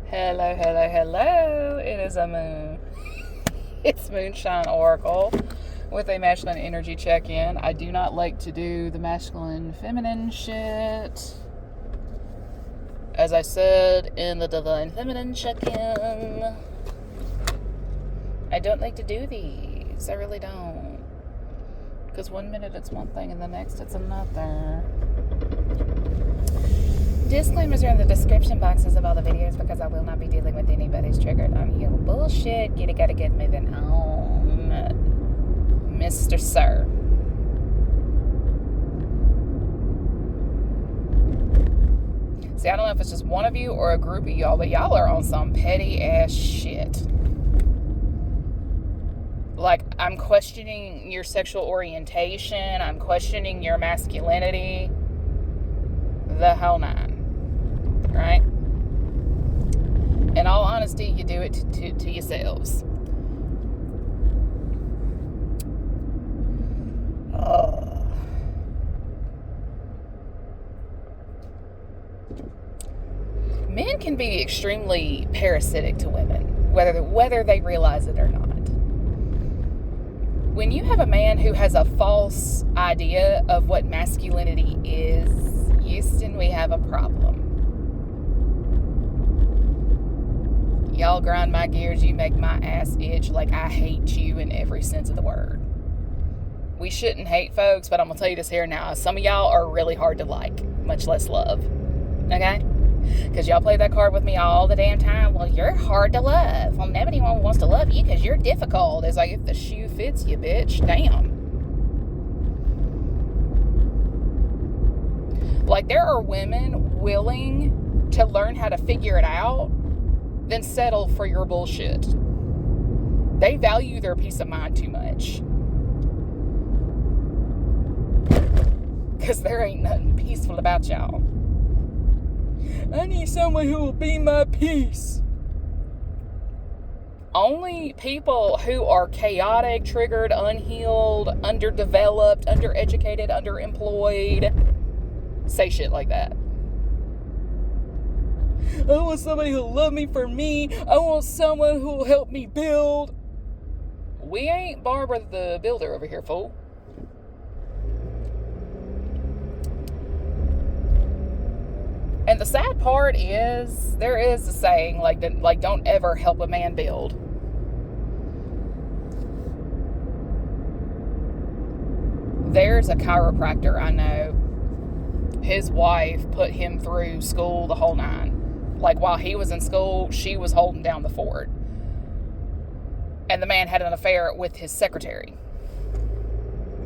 Hello, hello, hello. It is It's Moonshine Oracle with a masculine energy check-in. I do not like to do the masculine feminine shit. As I said in the divine feminine check-in, I don't like to do these. I really don't. Because 1 minute it's one thing and the next it's another. Disclaimers are in the description boxes of all the videos because I will not be dealing with anybody's triggered unhealed bullshit. Gotta get moving on, Mr. Sir. See, I don't know if it's just one of you or a group of y'all, but y'all are on some petty ass shit. Like, I'm questioning your sexual orientation. I'm questioning your masculinity. The whole nine. Right? In all honesty, you do it to yourselves. Men can be extremely parasitic to women, whether they realize it or not. When you have a man who has a false idea of what masculinity is, Houston, we have a problem. Y'all grind my gears, you make my ass itch like I hate you in every sense of the word. We shouldn't hate folks, but I'm going to tell you this here now. Some of y'all are really hard to like, much less love. Okay? Because y'all play that card with me all the damn time. Well, you're hard to love. Well, nobody wants to love you because you're difficult. It's like, if the shoe fits you, bitch, damn. Like, there are women willing to learn how to figure it out than settle for your bullshit. They value their peace of mind too much. Because there ain't nothing peaceful about y'all. I need someone who will be my peace. Only people who are chaotic, triggered, unhealed, underdeveloped, undereducated, underemployed say shit like that. I want somebody who'll love me for me. I want someone who'll help me build. We ain't Barbara the Builder over here, fool. And the sad part is, there is a saying, like don't ever help a man build. There's a chiropractor I know. His wife put him through school the whole nine. Like, while he was in school, she was holding down the fort. And the man had an affair with his secretary.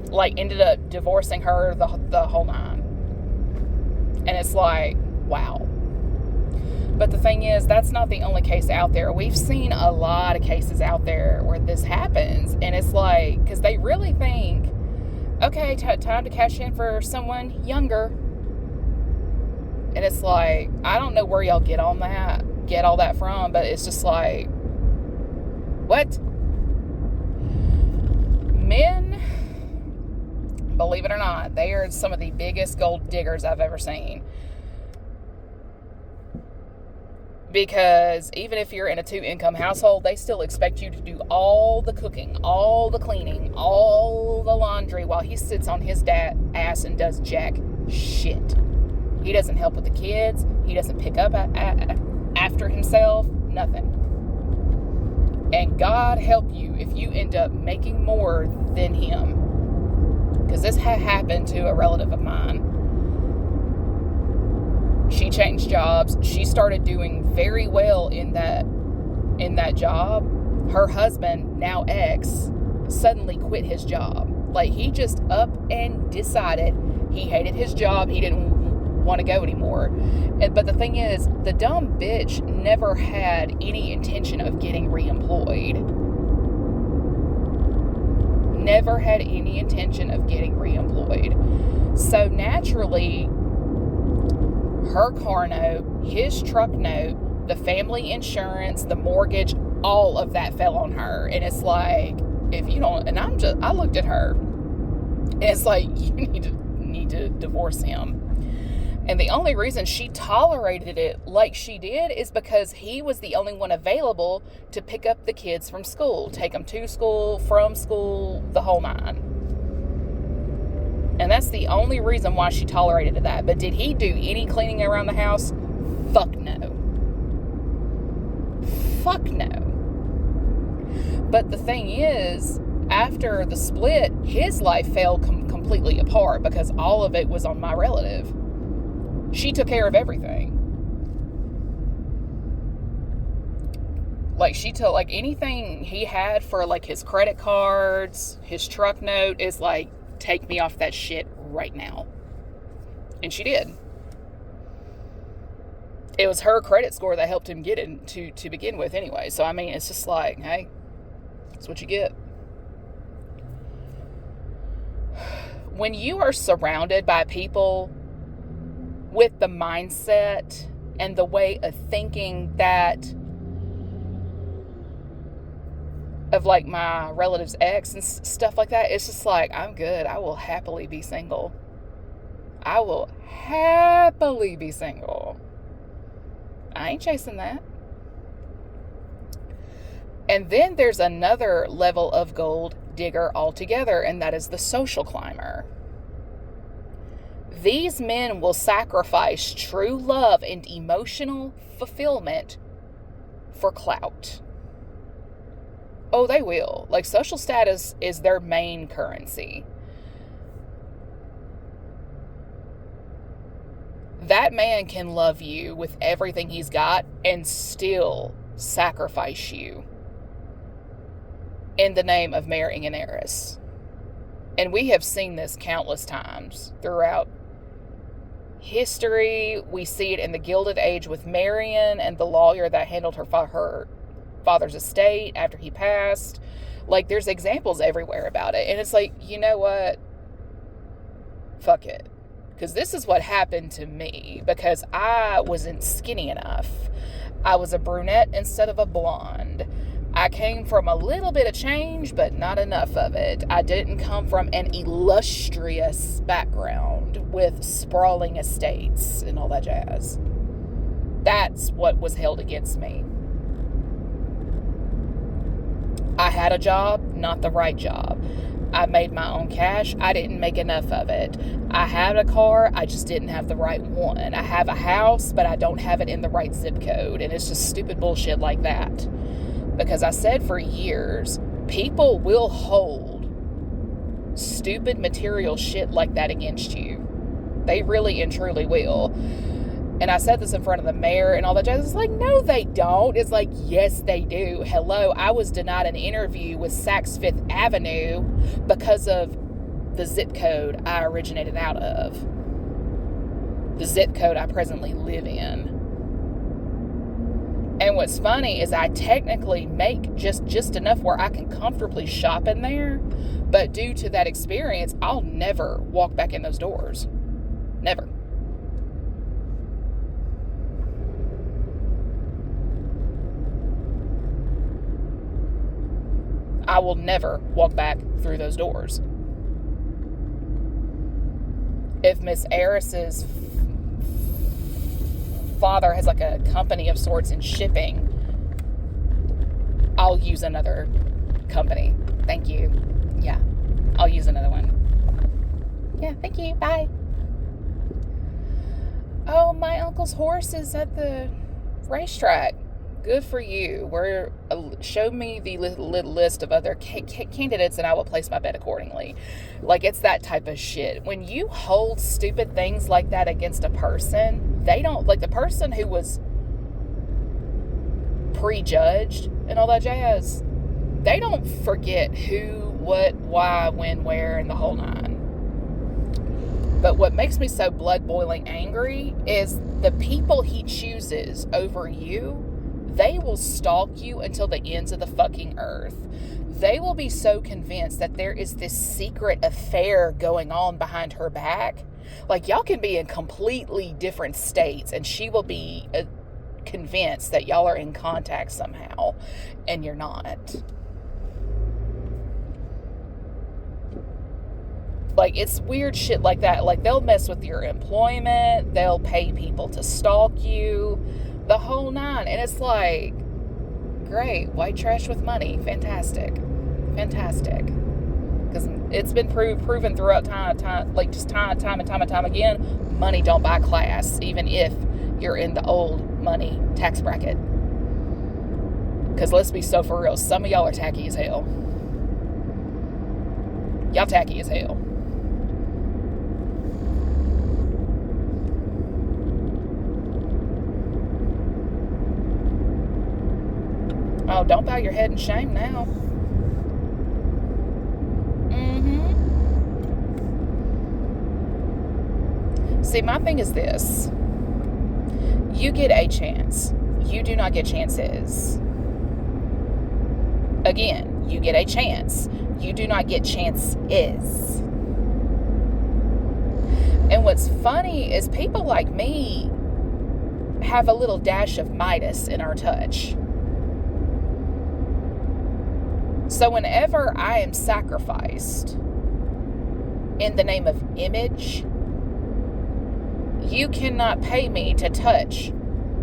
Like, ended up divorcing her the whole nine. And it's like, wow. But the thing is, that's not the only case out there. We've seen a lot of cases out there where this happens. And it's like, because they really think, okay, time to cash in for someone younger. And it's like, I don't know where y'all get all that from, but it's just like, what? Men, believe it or not, they are some of the biggest gold diggers I've ever seen. Because even if you're in a 2-income household, they still expect you to do all the cooking, all the cleaning, all the laundry, while he sits on his ass and does jack shit. He doesn't help with the kids. He doesn't pick up after himself. Nothing. And God help you if you end up making more than him. Because this happened to a relative of mine. She changed jobs. She started doing very well in that job. Her husband, now ex, suddenly quit his job. Like, he just up and decided he hated his job. He didn't want to go anymore. But the thing is, the dumb bitch never had any intention of getting reemployed. Never had any intention of getting reemployed. So naturally, her car note, his truck note, the family insurance, the mortgage, all of that fell on her. And it's like, if you don't, and I looked at her, and it's like, you need to divorce him. And the only reason she tolerated it like she did is because he was the only one available to pick up the kids from school, take them to school, from school, the whole nine. And that's the only reason why she tolerated that. But did he do any cleaning around the house? Fuck no. Fuck no. But the thing is, after the split, his life fell completely apart because all of it was on my relative. She took care of everything. Like, she took, like, anything he had for, like, his credit cards, his truck note is like, take me off that shit right now. And she did. It was her credit score that helped him get it to begin with anyway. So, I mean, it's just like, hey, that's what you get. When you are surrounded by people with the mindset and the way of thinking that of like my relative's ex and stuff like that, it's just like, I'm good. I will happily be single. I will happily be single. I ain't chasing that. And then there's another level of gold digger altogether, and that is the social climber. These men will sacrifice true love and emotional fulfillment for clout. Oh, they will. Like, social status is their main currency. That man can love you with everything he's got and still sacrifice you in the name of marrying an heiress. And we have seen this countless times throughout history. We see it in the Gilded Age with Marion and the lawyer that handled her father's estate after he passed. Like, there's examples everywhere about it. And it's like, you know what? Fuck it. Because this is what happened to me because I wasn't skinny enough. I was a brunette instead of a blonde. I came from a little bit of change, but not enough of it. I didn't come from an illustrious background with sprawling estates and all that jazz. That's what was held against me. I had a job, not the right job. I made my own cash. I didn't make enough of it. I had a car. I just didn't have the right one. I have a house, but I don't have it in the right zip code. And it's just stupid bullshit like that. Because I said for years, people will hold stupid material shit like that against you. They really and truly will. And I said this in front of the mayor and all that jazz. It's like, no, they don't. It's like, yes, they do. Hello, I was denied an interview with Saks Fifth Avenue because of the zip code I originated out of. The zip code I presently live in. And what's funny is I technically make just enough where I can comfortably shop in there. But due to that experience, I'll never walk back in those doors. Never. I will never walk back through those doors. If Miss Eris's father has like a company of sorts in shipping, I'll use another company. Thank you. Yeah, I'll use another one. Yeah, thank you. Bye. Oh, my uncle's horse is at the racetrack. Good for you. Show me the list of other candidates and I will place my bet accordingly. Like, it's that type of shit. When you hold stupid things like that against a person, they don't, like the person who was prejudged and all that jazz, they don't forget who, what, why, when, where, and the whole nine. But what makes me so blood-boiling angry is the people he chooses over you. They will stalk you until the ends of the fucking earth. They will be so convinced that there is this secret affair going on behind her back. Like, y'all can be in completely different states and she will be convinced that y'all are in contact somehow and you're not. Like, it's weird shit like that. Like, they'll mess with your employment. They'll pay people to stalk you. The whole nine. And it's like, great. White trash with money. Fantastic. Fantastic. Because it's been proven throughout time and time again, money don't buy class, even if you're in the old money tax bracket. Because let's be so for real, some of y'all are tacky as hell. Y'all tacky as hell. Oh, don't bow your head in shame now. See, my thing is this. You get a chance. You do not get chances. Again, you get a chance. You do not get chances. And what's funny is people like me have a little dash of Midas in our touch. So whenever I am sacrificed in the name of image, you cannot pay me to touch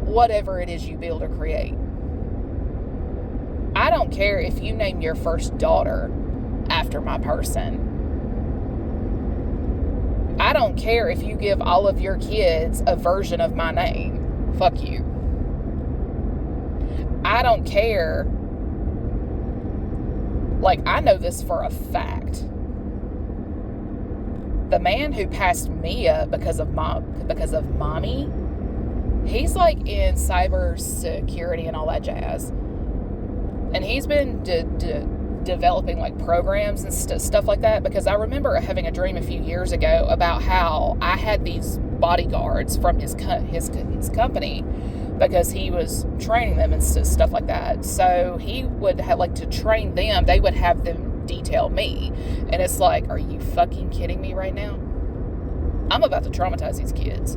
whatever it is you build or create. I don't care if you name your first daughter after my person. I don't care if you give all of your kids a version of my name. Fuck you. I don't care. Like, I know this for a fact. The man who passed me up because of mommy, he's like in cyber security and all that jazz. And he's been developing like programs and stuff like that, because I remember having a dream a few years ago about how I had these bodyguards from his company, because he was training them and stuff like that. So he would have like to train them. They would have them detail me. And it's like, are you fucking kidding me right now? I'm about to traumatize these kids,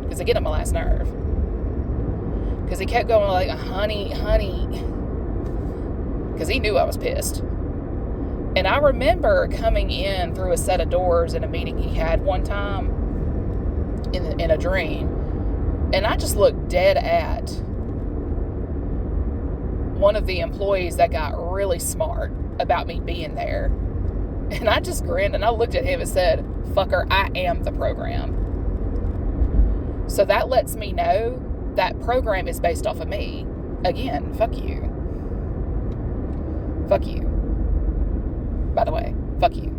because they get on my last nerve. Because he kept going like, honey, because he knew I was pissed. And I remember coming in through a set of doors in a meeting he had one time in a dream, and I just looked dead at one of the employees that got really smart about me being there. And I just grinned and I looked at him and said, fucker, I am the program. So that lets me know that program is based off of me. Again, fuck you. Fuck you. By the way, fuck you.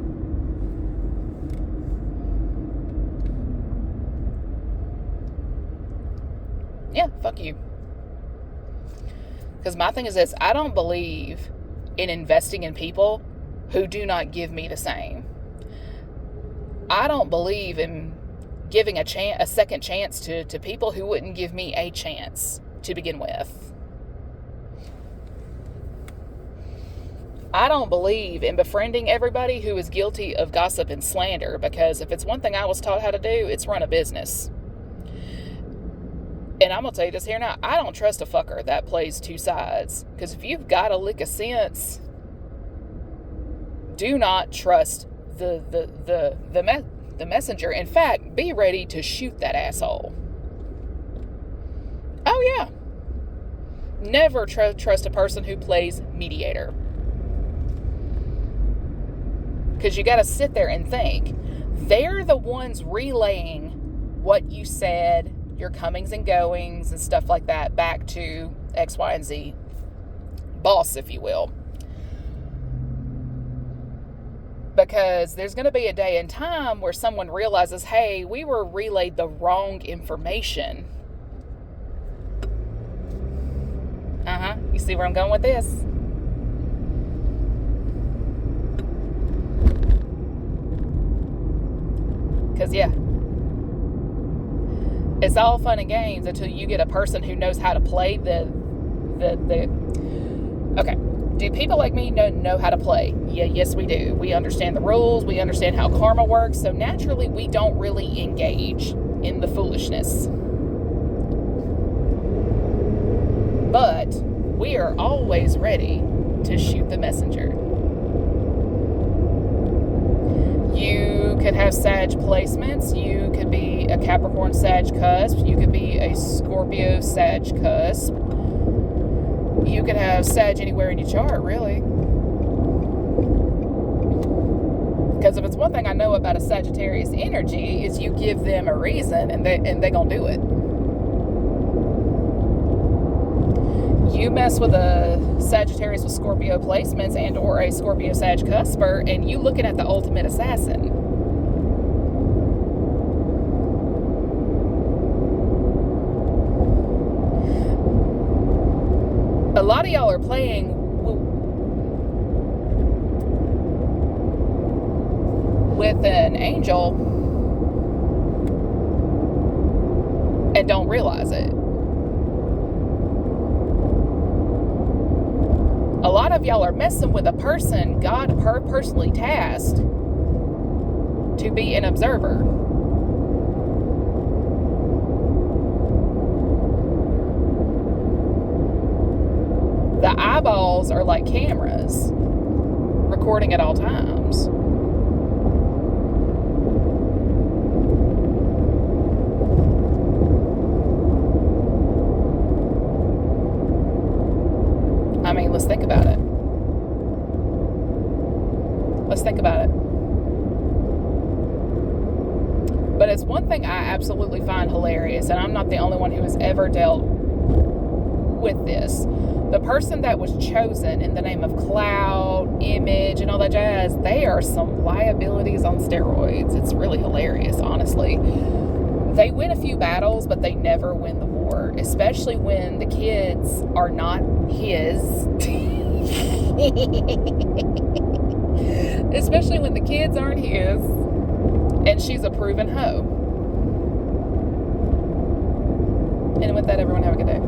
Yeah, fuck you. Because my thing is this, I don't believe in investing in people who do not give me the same. I don't believe in giving a second chance to people who wouldn't give me a chance to begin with. I don't believe in befriending everybody who is guilty of gossip and slander, because if it's one thing I was taught how to do, it's run a business. And I'm going to tell you this here now, I don't trust a fucker that plays two sides. Because if you've got a lick of sense, do not trust the messenger. In fact, be ready to shoot that asshole. Oh yeah. Never trust a person who plays mediator. Because you got to sit there and think. They're the ones relaying what you said, your comings and goings and stuff like that, back to X, Y, and Z boss, if you will. Because there's going to be a day and time where someone realizes, hey, we were relayed the wrong information. You see where I'm going with this? Because, yeah, it's all fun and games until you get a person who knows how to play the okay. Do people like me know how to play? Yeah, yes, we do. We understand the rules. We understand how karma works. So naturally, we don't really engage in the foolishness. But we are always ready to shoot the messenger. You could have Sag placements. You could be a Capricorn Sag cusp. You could be a Scorpio Sag cusp. You could have Sag anywhere in your chart, really. Because if it's one thing I know about a Sagittarius energy, is you give them a reason and they gonna do it. You mess with a Sagittarius with Scorpio placements and or a Scorpio Sag cusper, and you looking at the ultimate assassin. A lot of y'all are playing with an angel and don't realize it. A lot of y'all are messing with a person God personally tasked to be an observer. The eyeballs are like cameras, recording at all times. I mean, let's think about it. Let's think about it. But it's one thing I absolutely find hilarious, and I'm not the only one who has ever dealt with this. The person that was chosen in the name of cloud, image, and all that jazz, they are some liabilities on steroids. It's really hilarious, honestly. They win a few battles, but they never win the war, especially when the kids are not his. Especially when the kids aren't his, and she's a proven hoe. And with that, everyone have a good day.